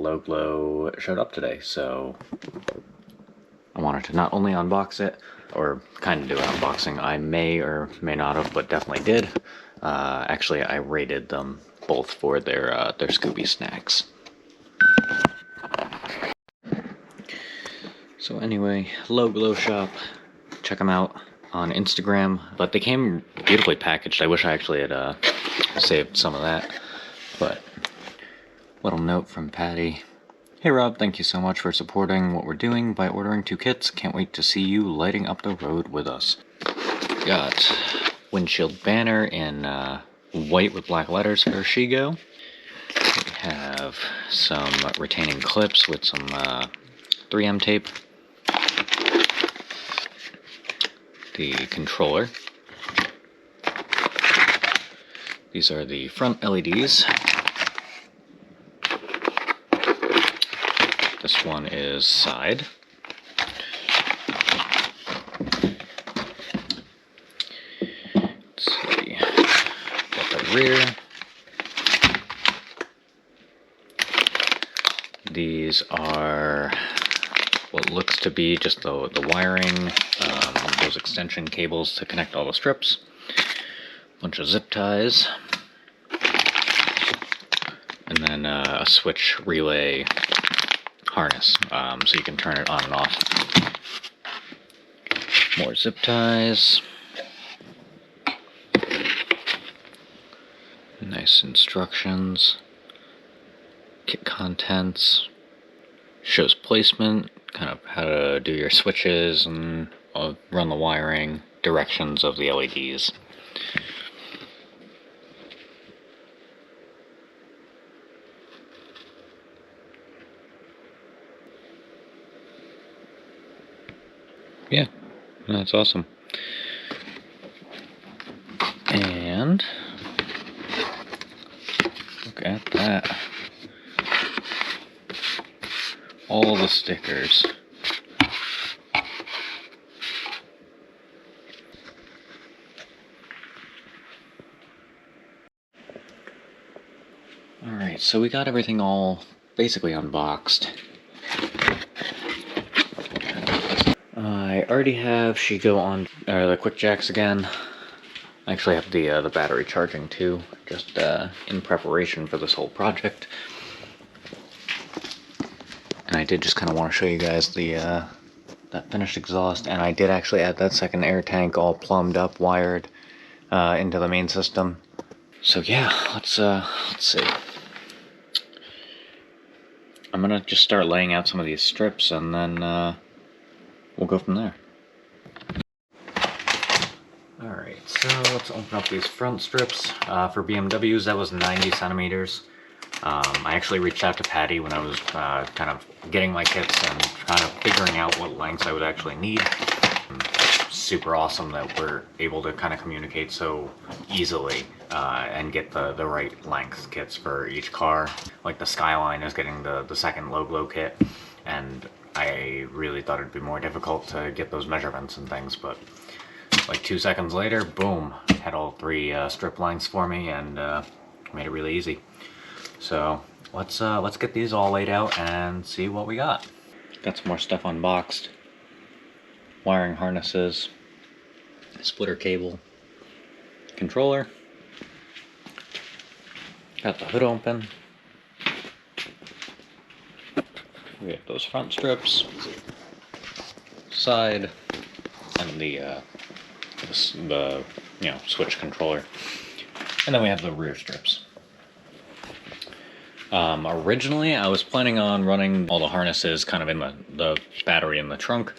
Lowglow showed up today, so I wanted to not only unbox it, or kind of do an unboxing. I may or may not have, but definitely did. Actually, I rated them both for their Scooby snacks. So anyway, Lowglow shop, check them out on Instagram. But they came beautifully packaged. I wish I actually had saved some of that. But little note from Patty. Hey Rob, thank you so much for supporting what we're doing by ordering 2 kits. Can't wait to see you lighting up the road with us. Got windshield banner in white with black letters for Shego. We have some retaining clips with some 3M tape. The controller. These are the front LEDs. This one is side. Let's see. Got the rear. These are what looks to be just the wiring, those extension cables to connect all the strips. Bunch of zip ties. And then a switch relay harness, so you can turn it on and off. More zip ties. Nice instructions. Kit contents. Shows placement, kind of how to do your switches and run the wiring, directions of the LEDs. Yeah, that's awesome. And look at that. All the stickers. Alright, so we got everything all basically unboxed. I already have Shego on the quick jacks again. I actually have the battery charging too, just in preparation for this whole project. And I did just kind of want to show you guys that finished exhaust, and I did actually add that second air tank all plumbed up, wired into the main system. So yeah, let's see. I'm gonna just start laying out some of these strips, and then we'll go from there. Alright, so let's open up these front strips. For BMWs, that was 90 centimeters. I actually reached out to Patty when I was kind of getting my kits and kind of figuring out what lengths I would actually need. Super awesome that we're able to kind of communicate so easily and get the right length kits for each car. Like the Skyline is getting the second Lowglow kit, and I really thought it'd be more difficult to get those measurements and things, but like 2 seconds later, boom, had all 3 strip lengths for me, and made it really easy. So let's get these all laid out and see what we got. Got some more stuff unboxed. Wiring harnesses, splitter cable, controller. Got the hood open. We have those front strips, side, and the switch controller, and then we have the rear strips. Originally, I was planning on running all the harnesses kind of in the battery in the trunk,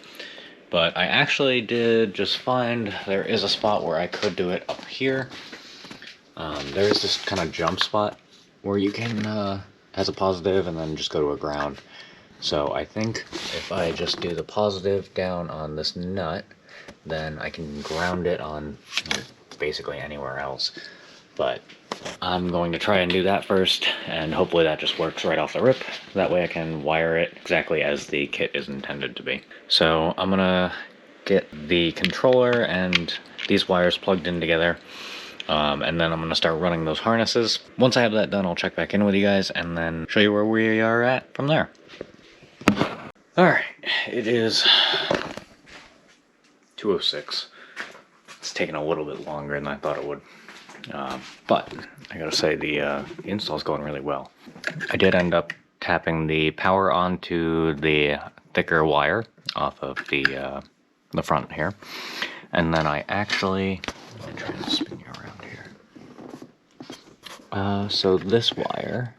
but I actually did just find there is a spot where I could do it up here. There is this kind of jump spot where you can, as a positive, and then just go to a ground. So I think if I just do the positive down on this nut, then I can ground it on basically anywhere else. But I'm going to try and do that first, and hopefully that just works right off the rip. That way I can wire it exactly as the kit is intended to be. So I'm gonna get the controller and these wires plugged in together, And then I'm going to start running those harnesses. Once I have that done, I'll check back in with you guys and then show you where we are at from there. Alright, it is 2:06. It's taken a little bit longer than I thought it would. But I gotta say, the install's going really well. I did end up tapping the power onto the thicker wire off of the front here. And then I actually... let me try to spin you around here. So this wire...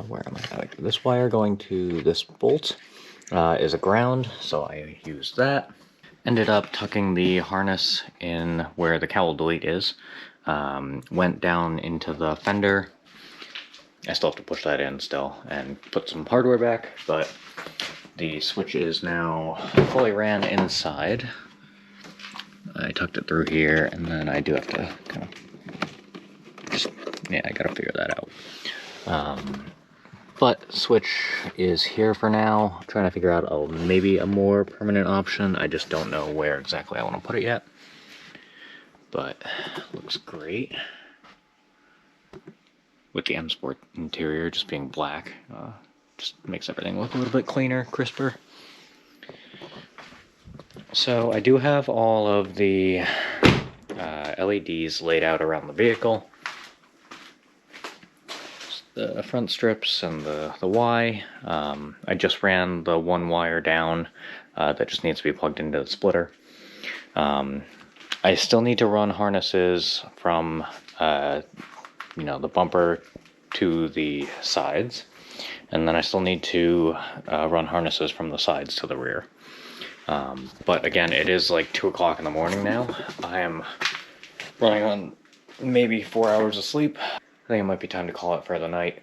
where am I? This wire going to this bolt is a ground, so I used that. Ended up tucking the harness in where the cowl delete is. Went down into the fender. I still have to push that in still and put some hardware back, but the switch is now fully ran inside. I tucked it through here, and then I do have to kind of just, yeah, I gotta figure that out. But switch is here for now. I'm trying to figure out maybe a more permanent option. I just don't know where exactly I want to put it yet. But looks great. With the M Sport interior just being black, just makes everything look a little bit cleaner, crisper. So I do have all of the LEDs laid out around the vehicle. The front strips and the Y. I just ran the one wire down that just needs to be plugged into the splitter. I still need to run harnesses from you know, the bumper to the sides, and then I still need to run harnesses from the sides to the rear. But again, it is like 2 o'clock in the morning now. I am running on maybe 4 hours of sleep. I think it might be time to call it for the night,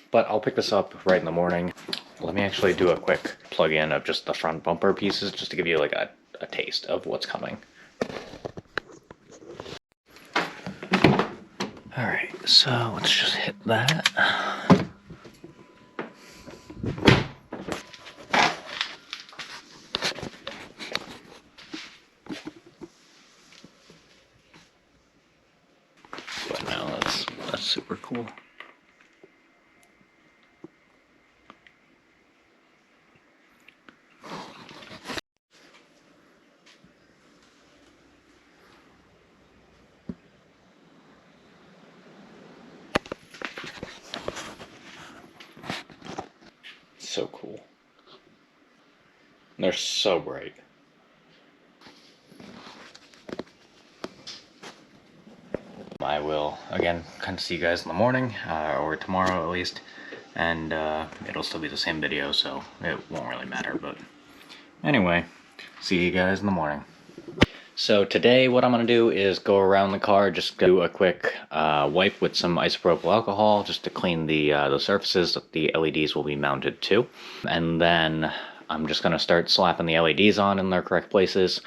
but I'll pick this up right in the morning. Let me actually do a quick plug-in of just the front bumper pieces, just to give you like a taste of what's coming. Alright, so let's just hit that. But now that's super cool. So cool. They're so bright. I will, again, kind of see you guys in the morning, or tomorrow at least, and it'll still be the same video, so it won't really matter, but anyway, see you guys in the morning. So today what I'm going to do is go around the car, just do a quick wipe with some isopropyl alcohol, just to clean the surfaces that the LEDs will be mounted to, and then I'm just going to start slapping the LEDs on in their correct places.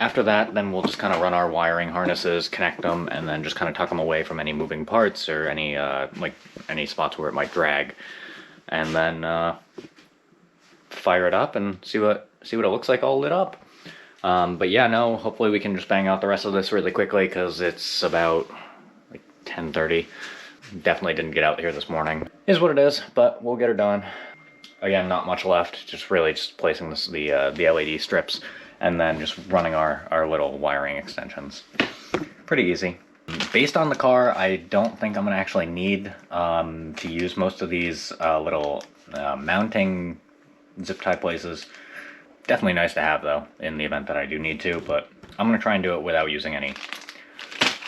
After that, then we'll just kind of run our wiring harnesses, connect them, and then just kind of tuck them away from any moving parts or any like any spots where it might drag, and then fire it up and see what it looks like all lit up. But yeah, no, hopefully we can just bang out the rest of this really quickly, because it's about like 10:30. Definitely didn't get out here this morning. Is what it is, but we'll get her done. Again, not much left, just really just placing the LED strips, and then just running our little wiring extensions. Pretty easy. Based on the car, I don't think I'm going to actually need to use most of these little mounting zip tie places. Definitely nice to have, though, in the event that I do need to, but I'm going to try and do it without using any.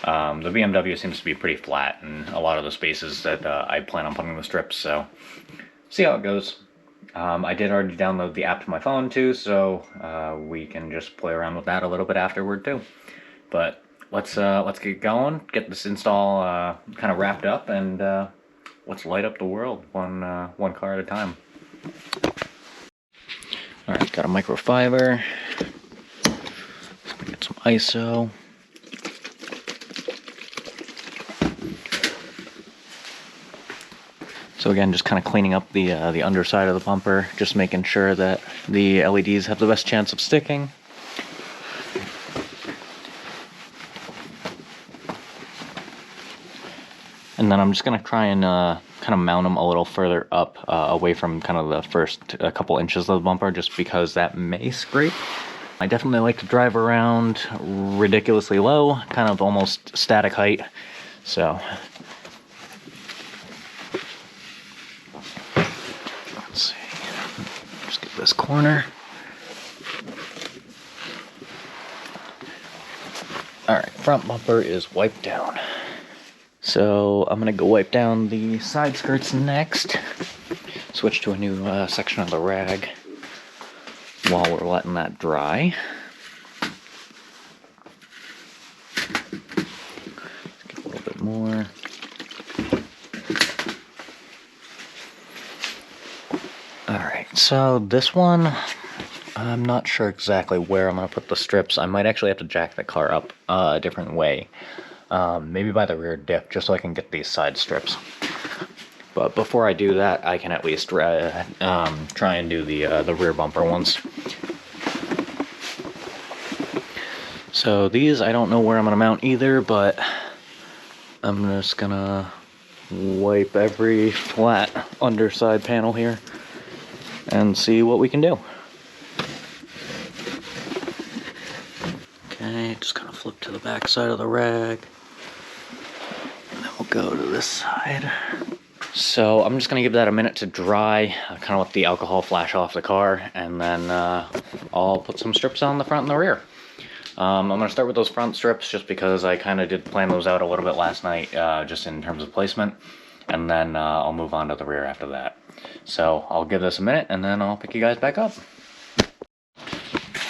The BMW seems to be pretty flat in a lot of the spaces that I plan on putting the strips, so see how it goes. I did already download the app to my phone too, so we can just play around with that a little bit afterward too. But let's get going, get this install kind of wrapped up, and let's light up the world one car at a time. All right, got a microfiber. Get some ISO. So again, just kind of cleaning up the underside of the bumper, just making sure that the LEDs have the best chance of sticking. And then I'm just going to try and kind of mount them a little further up, away from kind of the first couple inches of the bumper, just because that may scrape. I definitely like to drive around ridiculously low, kind of almost static height. So let's see, just get this corner. Alright, front bumper is wiped down. So I'm gonna go wipe down the side skirts next. Switch to a new section of the rag while we're letting that dry. Let's get a little bit more. Alright, so this one, I'm not sure exactly where I'm going to put the strips. I might actually have to jack the car up a different way. Maybe by the rear diff, just so I can get these side strips. But before I do that, I can at least try and do the rear bumper ones. So these, I don't know where I'm going to mount either, but I'm just going to wipe every flat underside panel here and see what we can do. Okay, just kind of flip to the back side of the rag. And then we'll go to this side. So I'm just going to give that a minute to dry, kind of let the alcohol flash off the car, and then I'll put some strips on the front and the rear. I'm going to start with those front strips just because I kind of did plan those out a little bit last night, just in terms of placement, and then I'll move on to the rear after that. So I'll give this a minute, and then I'll pick you guys back up.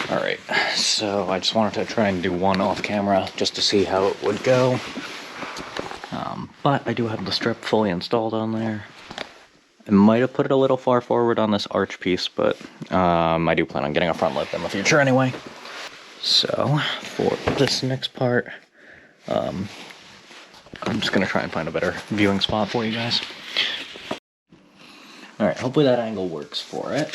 Alright, so I just wanted to try and do one off camera just to see how it would go. But I do have the strip fully installed on there. I might have put it a little far forward on this arch piece, but I do plan on getting a front lip in the future anyway. So, for this next part, I'm just going to try and find a better viewing spot for you guys. Alright, hopefully that angle works for it.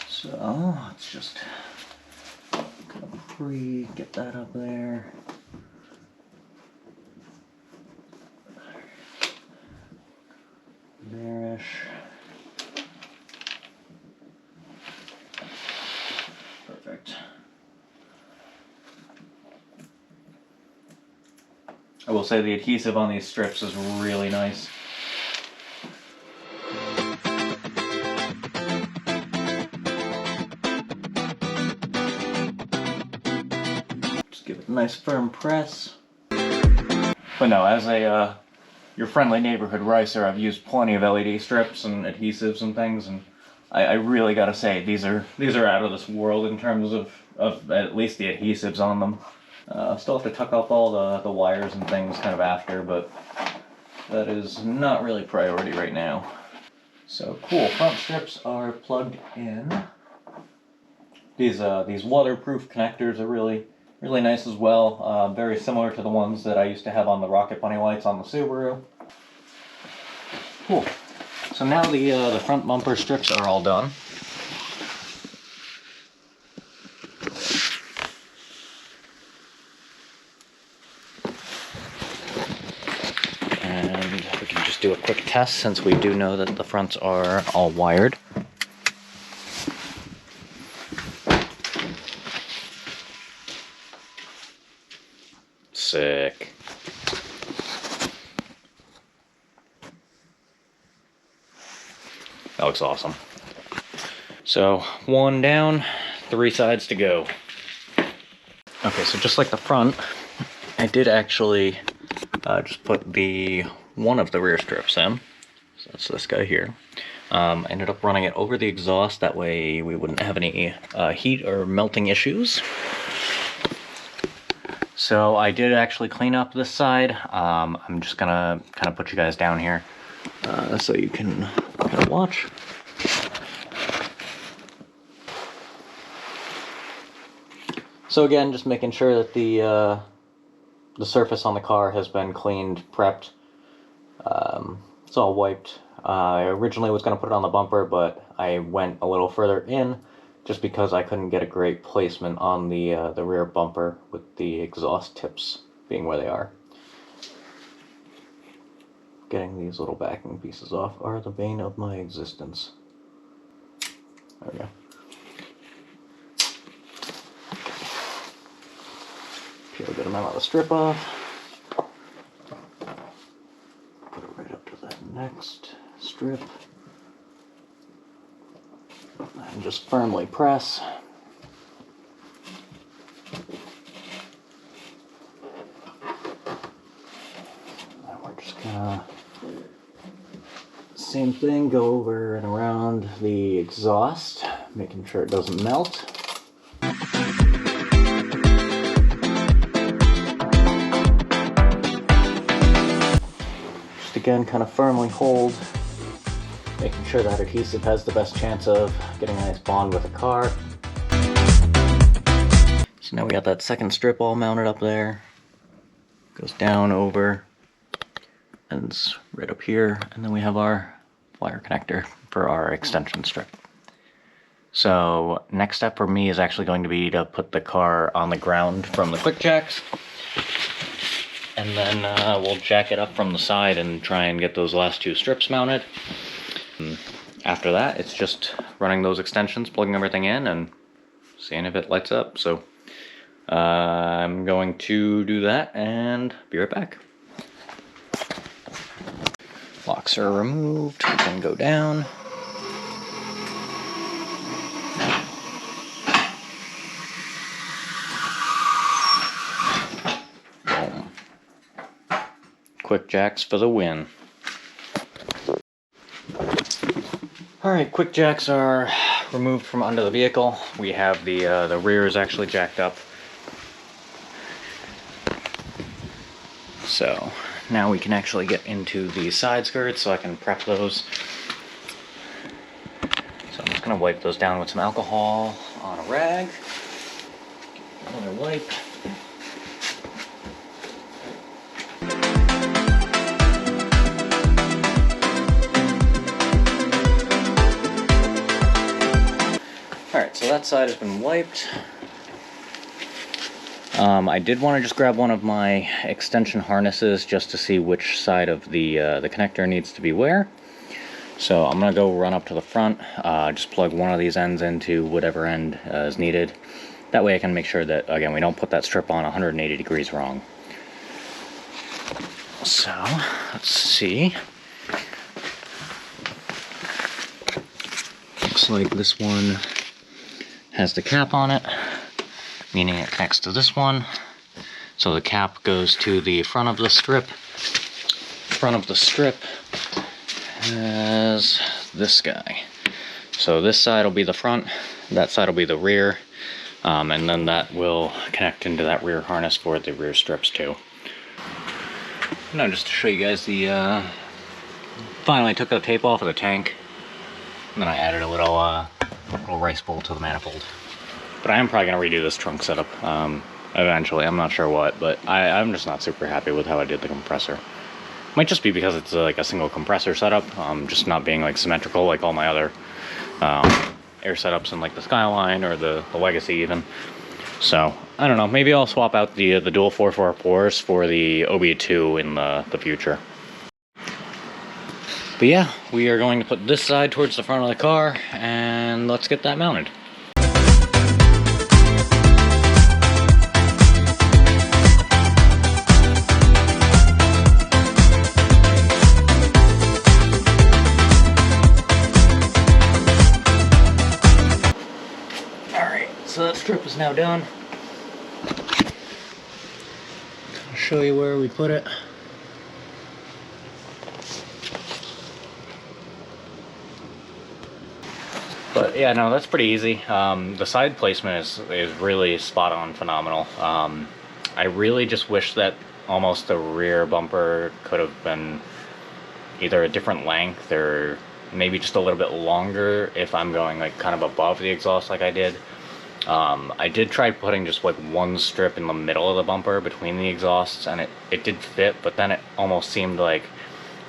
So, let's just get that up there. There-ish. Perfect. I will say the adhesive on these strips is really nice. Just give it a nice firm press. But no, as a your friendly neighborhood ricer, I've used plenty of LED strips and adhesives and things, and I really gotta say these are out of this world in terms of at least the adhesives on them. Still have to tuck up all the wires and things kind of after, but that is not really priority right now. So cool, front strips are plugged in. These waterproof connectors are really nice as well. Very similar to the ones that I used to have on the Rocket Bunny lights on the Subaru. Cool. So now the front bumper strips are all done. And we can just do a quick test since we do know that the fronts are all wired. Sick. That looks awesome. So, one down, 3 sides to go. Okay, so just like the front, I did actually just put one of the rear strips in. So that's this guy here. I ended up running it over the exhaust, that way we wouldn't have any heat or melting issues. So I did actually clean up this side. I'm just gonna kind of put you guys down here so you can kind of watch. So again, just making sure that the surface on the car has been cleaned, prepped. It's all wiped. I originally was going to put it on the bumper, but I went a little further in just because I couldn't get a great placement on the rear bumper with the exhaust tips being where they are. Getting these little backing pieces off are the bane of my existence. There we go. Peel a good amount of the strip off. Put it right up to that next strip. And just firmly press. And we're just gonna, same thing, go over and around the exhaust, making sure it doesn't melt. Just again, kind of firmly hold, making sure that adhesive has the best chance of getting a nice bond with the car. So now we got that second strip all mounted up there. Goes down over, and it's right up here, and then we have our wire connector for our extension strip. So next step for me is actually going to be to put the car on the ground from the quick jacks, and then we'll jack it up from the side and try and get those last two strips mounted. After that, it's just running those extensions, plugging everything in, and seeing if it lights up. So I'm going to do that and be right back. Locks are removed, we can go down. Boom. Quick jacks for the win. Alright, quick jacks are removed from under the vehicle. We have the rear is actually jacked up. So now we can actually get into the side skirts so I can prep those. So I'm just going to wipe those down with some alcohol on a rag. Another wipe. Alright, so that side has been wiped. I did want to just grab one of my extension harnesses just to see which side of the connector needs to be where. So I'm going to go run up to the front, just plug one of these ends into whatever end is needed. That way I can make sure that, again, we don't put that strip on 180 degrees wrong. So, let's see. Looks like this one has the cap on it, meaning it connects to this one. So the cap goes to the front of the strip. Front of the strip has this guy. So this side will be the front, that side will be the rear, and then that will connect into that rear harness for the rear strips too. Now just to show you guys the, finally took the tape off of the tank, and then I added a little rice bowl to the manifold. But I am probably going to redo this trunk setup eventually. I'm not sure what, but I'm just not super happy with how I did the compressor. Might just be because it's like a single compressor setup, just not being like symmetrical like all my other air setups in like the Skyline or the Legacy even. So I don't know, maybe I'll swap out the dual 444s for the OB2 in the future. But yeah, we are going to put this side towards the front of the car, and let's get that mounted. Alright, so that strip is now done. I'll show you where we put it. But yeah, no, that's pretty easy. The side placement is really spot on phenomenal. I really just wish that almost the rear bumper could have been either a different length or maybe just a little bit longer if I'm going like kind of above the exhaust like I did. I did try putting just like one strip in the middle of the bumper between the exhausts, and it did fit, but then it almost seemed like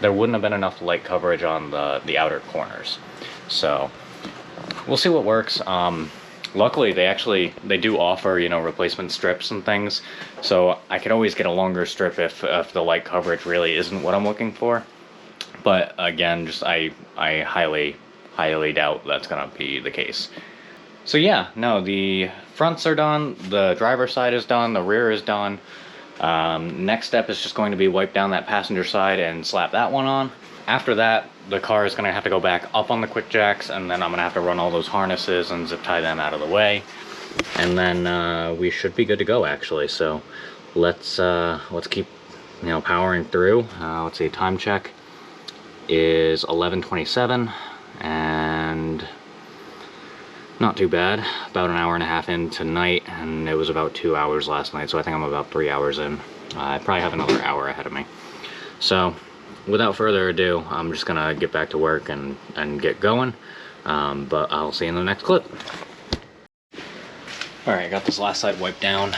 there wouldn't have been enough light coverage on the outer corners. So we'll see what works. luckily they do offer, you know, replacement strips and things, so I could always get a longer strip if the light coverage really isn't what I'm looking for. But again, just I highly doubt that's gonna be the case. So yeah, no, the fronts are done, the driver's side is done, the rear is done. Next step is just going to be wipe down that passenger side and slap that one on. After that, the car is going to have to go back up on the quick jacks, and then I'm going to have to run all those harnesses and zip tie them out of the way. And then we should be good to go, actually. So let's keep, you know, powering through. Let's see, time check is 11:27, and not too bad. About an hour and a half in tonight, and it was about 2 hours last night, so I think I'm about 3 hours in. I probably have another hour ahead of me. So without further ado, I'm just gonna get back to work and get going. But I'll see you in the next clip. Alright, got this last side wiped down.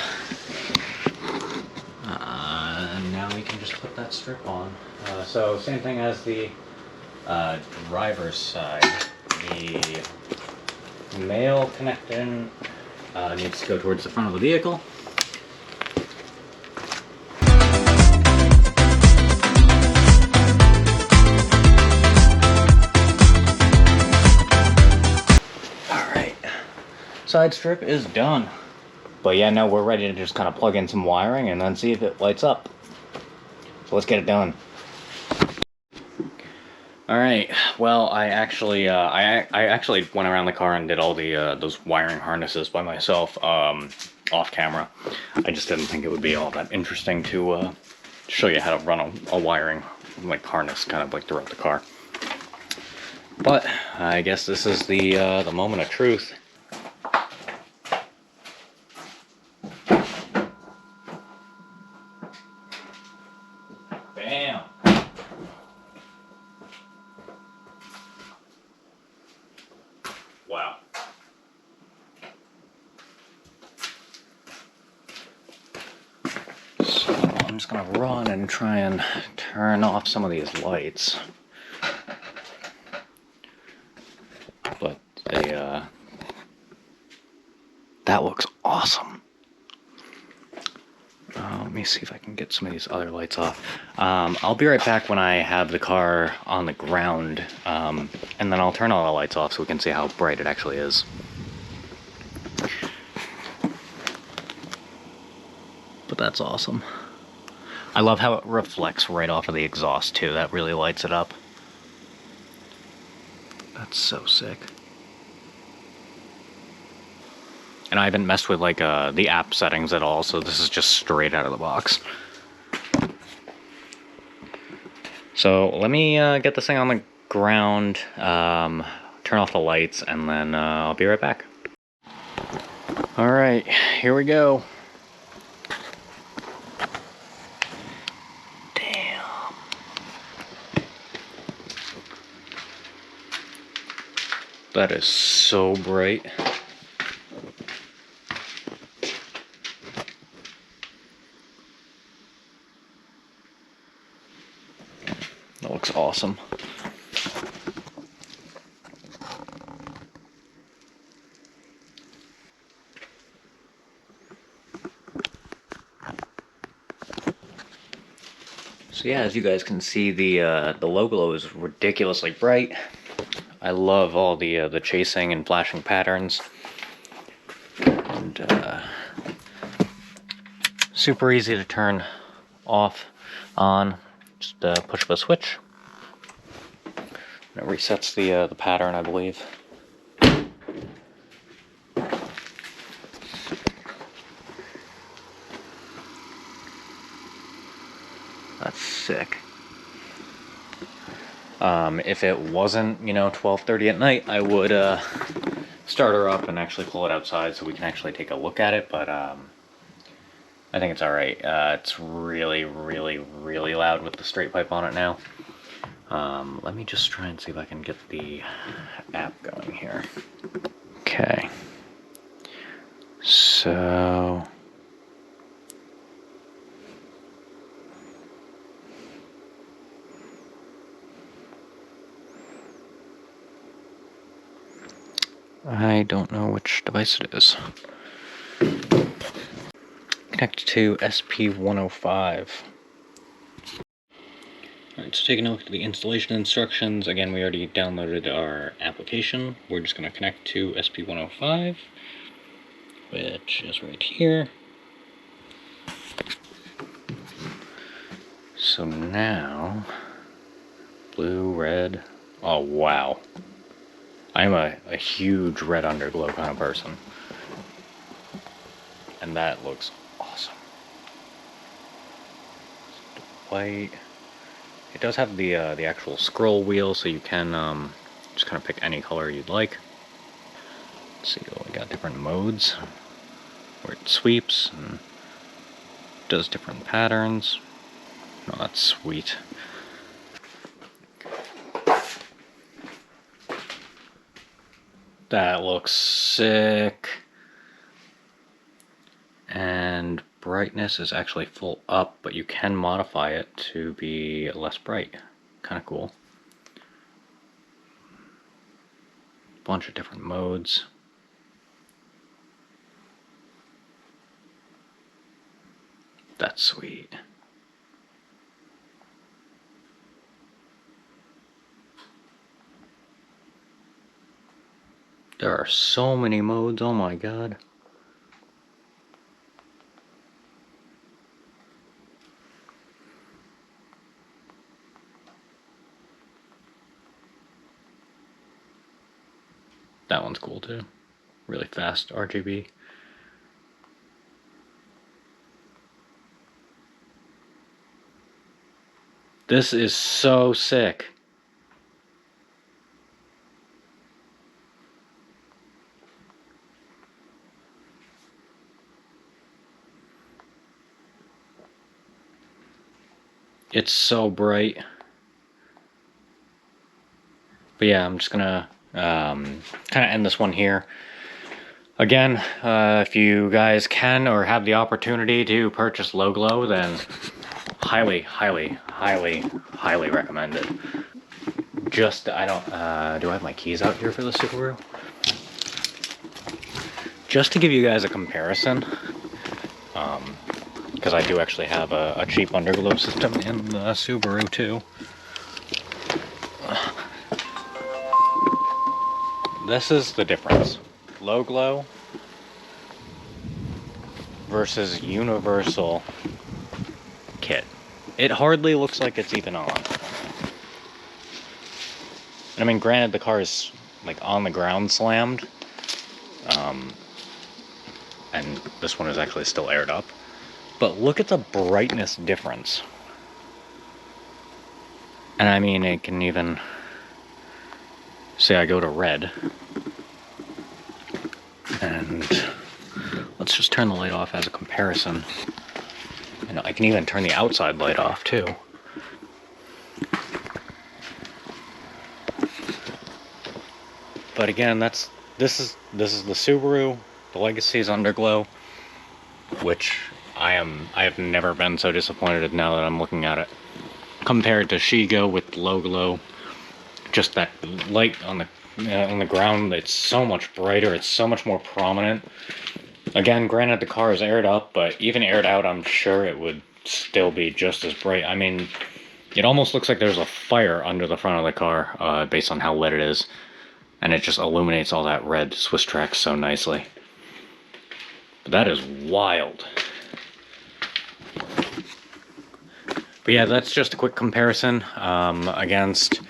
Now we can just put that strip on. So same thing as the driver's side. The male connecting needs to go towards the front of the vehicle. Alright, side strip is done. But yeah, no, we're ready to just kind of plug in some wiring and then see if it lights up. So let's get it done. All right. Well, I actually went around the car and did all the those wiring harnesses by myself off camera. I just didn't think it would be all that interesting to show you how to run a wiring like harness kind of like throughout the car. But I guess this is the moment of truth. Bam. Wow. So I'm just gonna run and try and turn off some of these lights. But that looks awesome. Let me see if I can get some of these other lights off. I'll be right back when I have the car on the ground, and then I'll turn all the lights off so we can see how bright it actually is. But that's awesome. I love how it reflects right off of the exhaust too. That really lights it up. That's so sick. And I haven't messed with like the app settings at all, so this is just straight out of the box. So let me get this thing on the ground, turn off the lights, and then I'll be right back. All right, here we go. Damn. That is so bright. That looks awesome. So yeah, as you guys can see, the Lowglow is ridiculously bright. I love all the chasing and flashing patterns. And super easy to turn off, on. Just push the switch. And it resets the pattern, I believe. That's sick. If it wasn't, you know, 12:30 at night, I would start her up and actually pull it outside so we can actually take a look at it, but I think it's alright. It's really, really, really loud with the straight pipe on it now. Let me just try and see if I can get the app going here. Okay. So... I don't know which device it is. Connect to SP105. Alright, so taking a look at the installation instructions. Again, we already downloaded our application. We're just going to connect to SP105, which is right here. So now, blue, red. Oh wow. I'm a huge red underglow kind of person. And that looks awesome. White. It does have the actual scroll wheel, so you can just kind of pick any color you'd like. Let's see, we got different modes where it sweeps and does different patterns. Oh, that's sweet. That looks sick. And brightness is actually full up, but you can modify it to be less bright. Kind of cool. Bunch of different modes. That's sweet. There are so many modes, oh my god. That one's cool too. Really fast RGB. This is so sick. It's so bright. But yeah, I'm just gonna kind of end this one here. Again, if you guys can or have the opportunity to purchase Lowglow, then highly, highly, highly, highly recommend it. Just, I don't, do I have my keys out here for the Subaru? Just to give you guys a comparison, because I do actually have a cheap underglow system in the Subaru too. This is the difference. Lowglow versus universal kit. It hardly looks like it's even on. I mean, granted, the car is like on the ground slammed, and this one is actually still aired up. But look at the brightness difference. And I mean, it can even say I go to red. And let's just turn the light off as a comparison. And I can even turn the outside light off too. But again, this is the Subaru, the Legacy's Underglow, which I have never been so disappointed now that I'm looking at it. Compared to Shego with Lowglow, just that light on the ground, it's so much brighter, it's so much more prominent. Again, granted the car is aired up, but even aired out, I'm sure it would still be just as bright. I mean, it almost looks like there's a fire under the front of the car, based on how lit it is. And it just illuminates all that red Swiss tracks so nicely. But that is wild. But yeah, that's just a quick comparison against...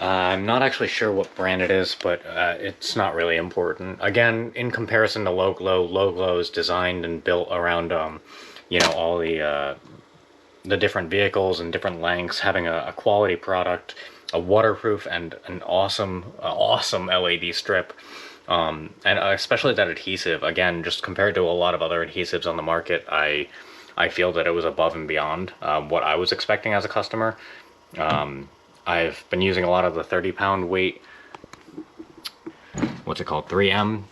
I'm not actually sure what brand it is, but it's not really important. Again, in comparison to Lowglow, Lowglow is designed and built around, you know, all the different vehicles and different lengths, having a quality product, a waterproof and an awesome LED strip, and especially that adhesive. Again, just compared to a lot of other adhesives on the market, I feel that it was above and beyond what I was expecting as a customer. I've been using a lot of the 30-pound weight, what's it called, 3M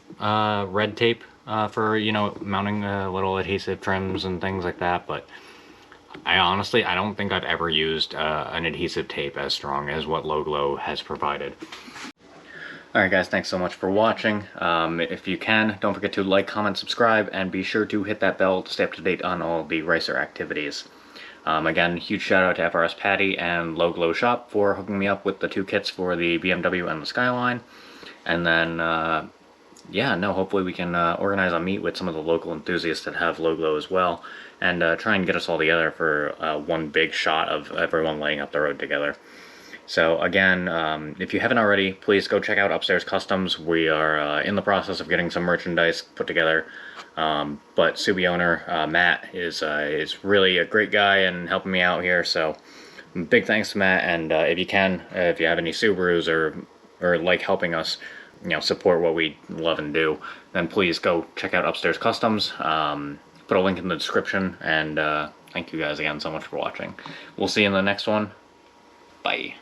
red tape for, you know, mounting little adhesive trims and things like that, but I honestly don't think I've ever used an adhesive tape as strong as what Lowglow has provided. Alright guys, thanks so much for watching. If you can, don't forget to like, comment, subscribe, and be sure to hit that bell to stay up to date on all the racer activities. Again, huge shout out to FRS Patty and Lowglow Shop for hooking me up with the 2 kits for the BMW and the Skyline. And then, yeah, no, hopefully we can organize a meet with some of the local enthusiasts that have Lowglow as well, and try and get us all together for one big shot of everyone laying up the road together. So again, if you haven't already, please go check out Upstairs Customs. We are in the process of getting some merchandise put together. But Subi owner Matt is really a great guy and helping me out here. So big thanks to Matt. And if you can, if you have any Subarus or like helping us, you know, support what we love and do, then please go check out Upstairs Customs. Put a link in the description. And thank you guys again so much for watching. We'll see you in the next one. Bye.